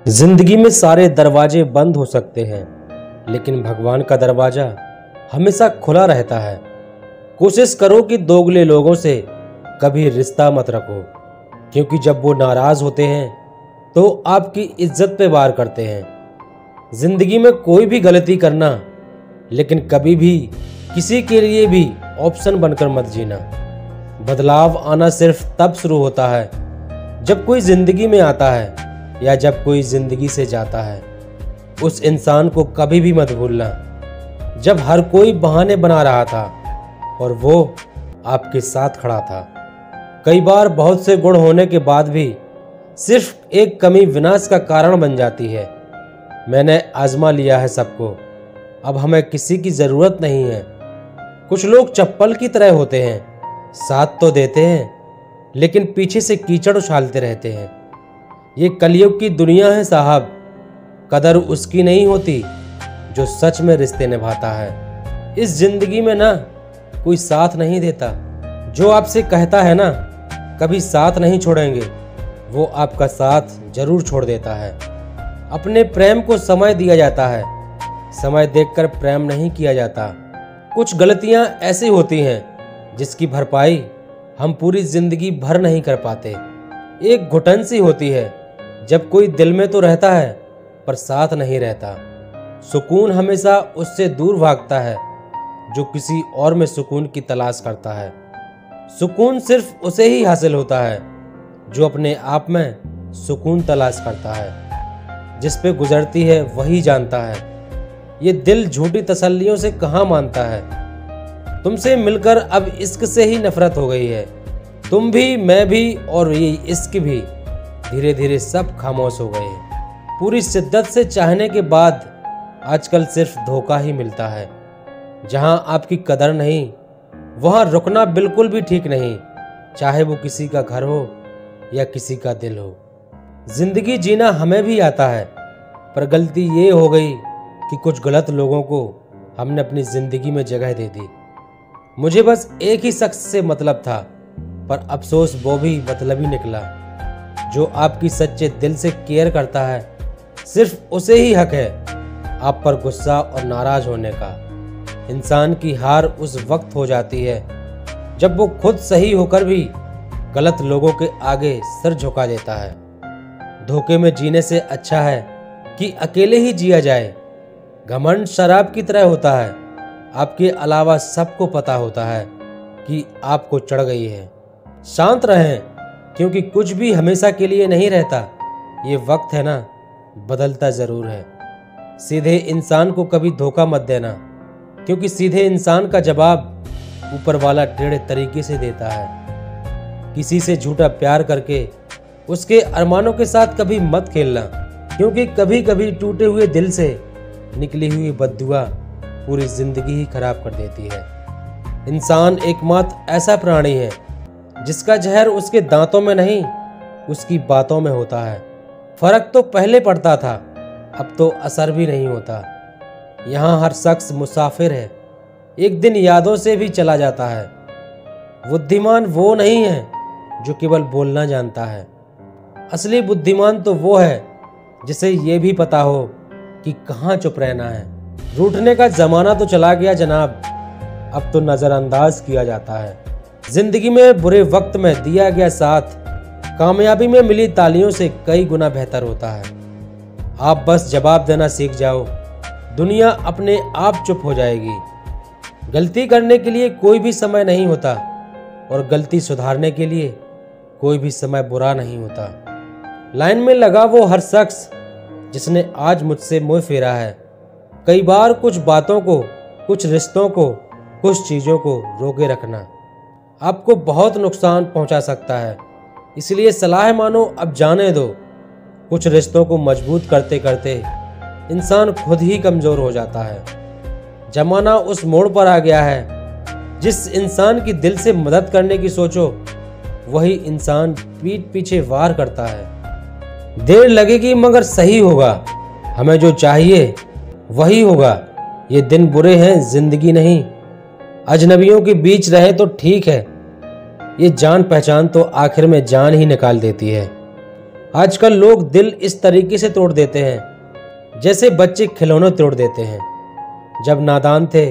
जिंदगी में सारे दरवाजे बंद हो सकते हैं, लेकिन भगवान का दरवाजा हमेशा खुला रहता है। कोशिश करो कि दोगले लोगों से कभी रिश्ता मत रखो, क्योंकि जब वो नाराज होते हैं तो आपकी इज्जत पे वार करते हैं। जिंदगी में कोई भी गलती करना, लेकिन कभी भी किसी के लिए भी ऑप्शन बनकर मत जीना। बदलाव आना सिर्फ तब शुरू होता है जब कोई जिंदगी में आता है या जब कोई जिंदगी से जाता है। उस इंसान को कभी भी मत भूलना जब हर कोई बहाने बना रहा था और वो आपके साथ खड़ा था। कई बार बहुत से गुण होने के बाद भी सिर्फ एक कमी विनाश का कारण बन जाती है। मैंने आजमा लिया है सबको, अब हमें किसी की जरूरत नहीं है। कुछ लोग चप्पल की तरह होते हैं, साथ तो देते हैं लेकिन पीछे से कीचड़ उछालते रहते हैं। ये कलयुग की दुनिया है साहब, कदर उसकी नहीं होती जो सच में रिश्ते निभाता है। इस जिंदगी में ना कोई साथ नहीं देता, जो आपसे कहता है ना कभी साथ नहीं छोड़ेंगे, वो आपका साथ जरूर छोड़ देता है। अपने प्रेम को समय दिया जाता है, समय देखकर प्रेम नहीं किया जाता। कुछ गलतियां ऐसी होती हैं जिसकी भरपाई हम पूरी जिंदगी भर नहीं कर पाते। एक घुटन सी होती है जब कोई दिल में तो रहता है पर साथ नहीं रहता। सुकून हमेशा उससे दूर भागता है जो किसी और में सुकून की तलाश करता है। सुकून सिर्फ उसे ही हासिल होता है जो अपने आप में सुकून तलाश करता है। जिस पे गुजरती है वही जानता है, ये दिल झूठी तसल्लियों से कहाँ मानता है। तुमसे मिलकर अब इश्क से ही नफरत हो गई है। तुम भी, मैं भी और ये इश्क भी, धीरे धीरे सब खामोश हो गए हैं। पूरी शिद्दत से चाहने के बाद आजकल सिर्फ धोखा ही मिलता है। जहां आपकी कदर नहीं वहां रुकना बिल्कुल भी ठीक नहीं, चाहे वो किसी का घर हो या किसी का दिल हो। जिंदगी जीना हमें भी आता है, पर गलती ये हो गई कि कुछ गलत लोगों को हमने अपनी जिंदगी में जगह दे दी। मुझे बस एक ही शख्स से मतलब था, पर अफसोस वो भी मतलबी निकला। जो आपकी सच्चे दिल से केयर करता है, सिर्फ उसे ही हक है आप पर गुस्सा और नाराज होने का। इंसान की हार उस वक्त हो जाती है जब वो खुद सही होकर भी गलत लोगों के आगे सर झुका देता है। धोखे में जीने से अच्छा है कि अकेले ही जिया जाए। घमंड शराब की तरह होता है, आपके अलावा सबको पता होता है कि आपको चढ़ गई है। शांत रहें, क्योंकि कुछ भी हमेशा के लिए नहीं रहता। ये वक्त है ना, बदलता जरूर है। सीधे इंसान को कभी धोखा मत देना, क्योंकि सीधे इंसान का जवाब ऊपर वाला टेढ़े तरीके से देता है। किसी से झूठा प्यार करके उसके अरमानों के साथ कभी मत खेलना, क्योंकि कभी कभी टूटे हुए दिल से निकली हुई बद्दुआ पूरी जिंदगी ही खराब कर देती है। इंसान एकमात्र ऐसा प्राणी है जिसका जहर उसके दांतों में नहीं, उसकी बातों में होता है। फर्क तो पहले पड़ता था, अब तो असर भी नहीं होता। यहाँ हर शख्स मुसाफिर है, एक दिन यादों से भी चला जाता है। बुद्धिमान वो नहीं है जो केवल बोलना जानता है, असली बुद्धिमान तो वो है जिसे ये भी पता हो कि कहाँ चुप रहना है। रूठने का जमाना तो चला गया जनाब, अब तो नजरअंदाज किया जाता है। जिंदगी में बुरे वक्त में दिया गया साथ कामयाबी में मिली तालियों से कई गुना बेहतर होता है। आप बस जवाब देना सीख जाओ, दुनिया अपने आप चुप हो जाएगी। गलती करने के लिए कोई भी समय नहीं होता और गलती सुधारने के लिए कोई भी समय बुरा नहीं होता। लाइन में लगा वो हर शख्स जिसने आज मुझसे मुंह फेरा है। कई बार कुछ बातों को, कुछ रिश्तों को, कुछ चीज़ों को रोके रखना आपको बहुत नुकसान पहुंचा सकता है, इसलिए सलाह मानो, अब जाने दो। कुछ रिश्तों को मजबूत करते करते इंसान खुद ही कमज़ोर हो जाता है। जमाना उस मोड़ पर आ गया है, जिस इंसान की दिल से मदद करने की सोचो वही इंसान पीठ पीछे वार करता है। देर लगेगी मगर सही होगा, हमें जो चाहिए वही होगा। ये दिन बुरे हैं, जिंदगी नहीं। अजनबियों के बीच रहे तो ठीक है, ये जान पहचान तो आखिर में जान ही निकाल देती है। आजकल लोग दिल इस तरीके से तोड़ देते हैं जैसे बच्चे खिलौने तोड़ देते हैं। जब नादान थे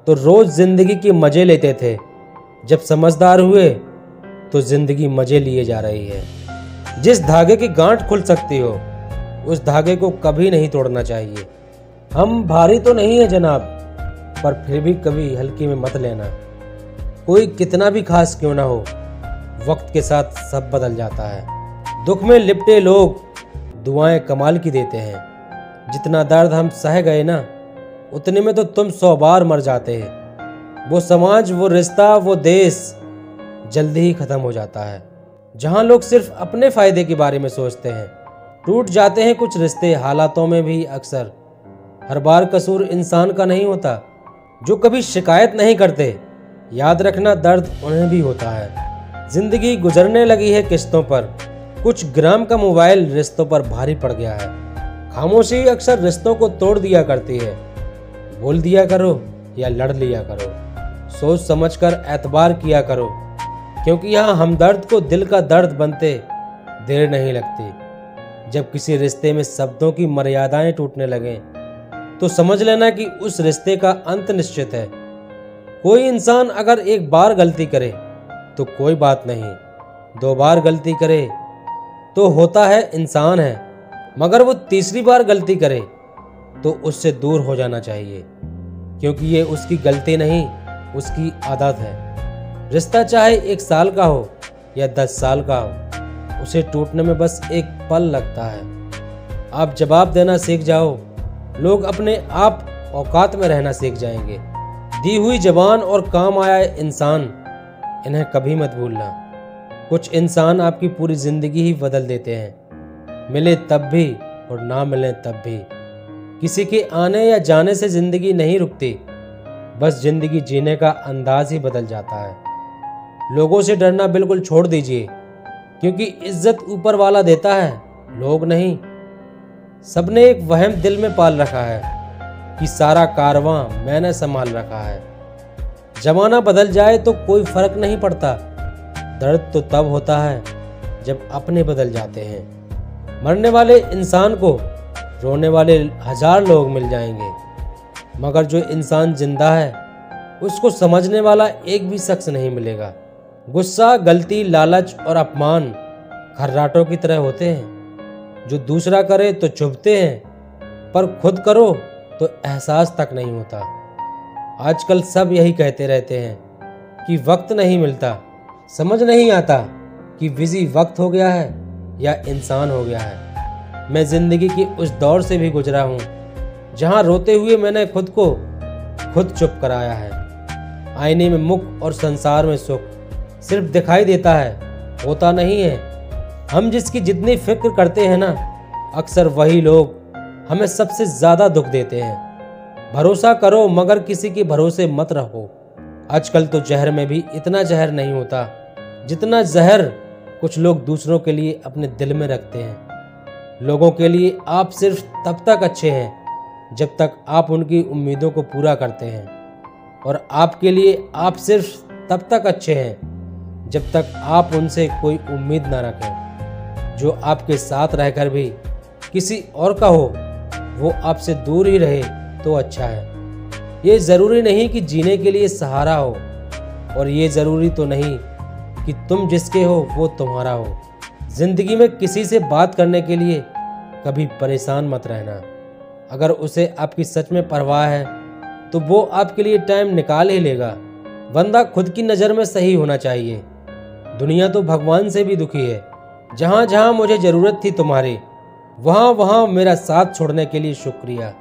तो रोज जिंदगी के मजे लेते थे, जब समझदार हुए तो जिंदगी मजे लिए जा रही है। जिस धागे की गांठ खुल सकती हो उस धागे को कभी नहीं तोड़ना चाहिए। हम भारी तो नहीं है जनाब, पर फिर भी कभी हल्की में मत लेना। कोई कितना भी खास क्यों ना हो, वक्त के साथ सब बदल जाता है। दुख में लिपटे लोग दुआएं कमाल की देते हैं। जितना दर्द हम सह गए ना, उतने में तो तुम 100 बार मर जाते हैं। वो समाज, वो रिश्ता, वो देश जल्दी ही खत्म हो जाता है। जहां लोग सिर्फ अपने फायदे के बारे में सोचते हैं, टूट जाते हैं कुछ रिश्ते हालातों में भी अक्सर। हर बार कसूर इंसान का नहीं होता। जो कभी शिकायत नहीं करते, याद रखना दर्द उन्हें भी होता है। जिंदगी गुजरने लगी है किस्तों पर, कुछ ग्राम का मोबाइल रिश्तों पर भारी पड़ गया है। खामोशी अक्सर रिश्तों को तोड़ दिया करती है। बोल दिया करो या लड़ लिया करो, सोच समझकर एतबार किया करो, क्योंकि यहाँ हमदर्द को दिल का दर्द बनते देर नहीं लगती। जब किसी रिश्ते में शब्दों की मर्यादाएं टूटने लगें तो समझ लेना कि उस रिश्ते का अंत निश्चित है। कोई इंसान अगर एक बार गलती करे तो कोई बात नहीं, 2 बार गलती करे तो होता है इंसान है, मगर वो तीसरी बार गलती करे तो उससे दूर हो जाना चाहिए, क्योंकि ये उसकी गलती नहीं, उसकी आदत है। रिश्ता चाहे 1 साल का हो या 10 साल का हो, उसे टूटने में बस एक पल लगता है। आप जवाब देना सीख जाओ, लोग अपने आप औकात में रहना सीख जाएंगे। दी हुई जबान और काम आया इंसान, इन्हें कभी मत भूलना। कुछ इंसान आपकी पूरी जिंदगी ही बदल देते हैं, मिले तब भी और ना मिले तब भी। किसी के आने या जाने से जिंदगी नहीं रुकती, बस जिंदगी जीने का अंदाज ही बदल जाता है। लोगों से डरना बिल्कुल छोड़ दीजिए, क्योंकि इज्जत ऊपर वाला देता है, लोग नहीं। सबने एक वहम दिल में पाल रखा है कि सारा कारवां मैंने संभाल रखा है। जमाना बदल जाए तो कोई फर्क नहीं पड़ता, दर्द तो तब होता है जब अपने बदल जाते हैं। मरने वाले इंसान को रोने वाले 1000 लोग मिल जाएंगे, मगर जो इंसान जिंदा है उसको समझने वाला एक भी शख्स नहीं मिलेगा। गुस्सा, गलती, लालच और अपमान खर्राटों की तरह होते हैं, जो दूसरा करे तो चुभते हैं, पर खुद करो तो एहसास तक नहीं होता। आजकल सब यही कहते रहते हैं कि वक्त नहीं मिलता। समझ नहीं आता कि बिजी वक्त हो गया है या इंसान हो गया है। मैं जिंदगी की उस दौर से भी गुजरा हूँ जहाँ रोते हुए मैंने खुद को खुद चुप कराया है। आईने में मुख और संसार में सुख सिर्फ दिखाई देता है, होता नहीं है। हम जिसकी जितनी फिक्र करते हैं ना, अक्सर वही लोग हमें सबसे ज्यादा दुख देते हैं। भरोसा करो मगर किसी के भरोसे मत रहो। आजकल तो जहर में भी इतना जहर नहीं होता जितना जहर कुछ लोग दूसरों के लिए अपने दिल में रखते हैं। लोगों के लिए आप सिर्फ तब तक अच्छे हैं जब तक आप उनकी उम्मीदों को पूरा करते हैं, और आपके लिए आप सिर्फ तब तक अच्छे हैं जब तक आप उनसे कोई उम्मीद ना रखें। जो आपके साथ रहकर भी किसी और का हो, वो आपसे दूर ही रहे तो अच्छा है। ये ज़रूरी नहीं कि जीने के लिए सहारा हो, और ये ज़रूरी तो नहीं कि तुम जिसके हो वो तुम्हारा हो। ज़िंदगी में किसी से बात करने के लिए कभी परेशान मत रहना। अगर उसे आपकी सच में परवाह है तो वो आपके लिए टाइम निकाल ही लेगा। बंदा खुद की नज़र में सही होना चाहिए। दुनिया तो भगवान से भी दुखी है। जहाँ जहाँ मुझे ज़रूरत थी तुम्हारी, वहाँ वहाँ मेरा साथ छोड़ने के लिए शुक्रिया।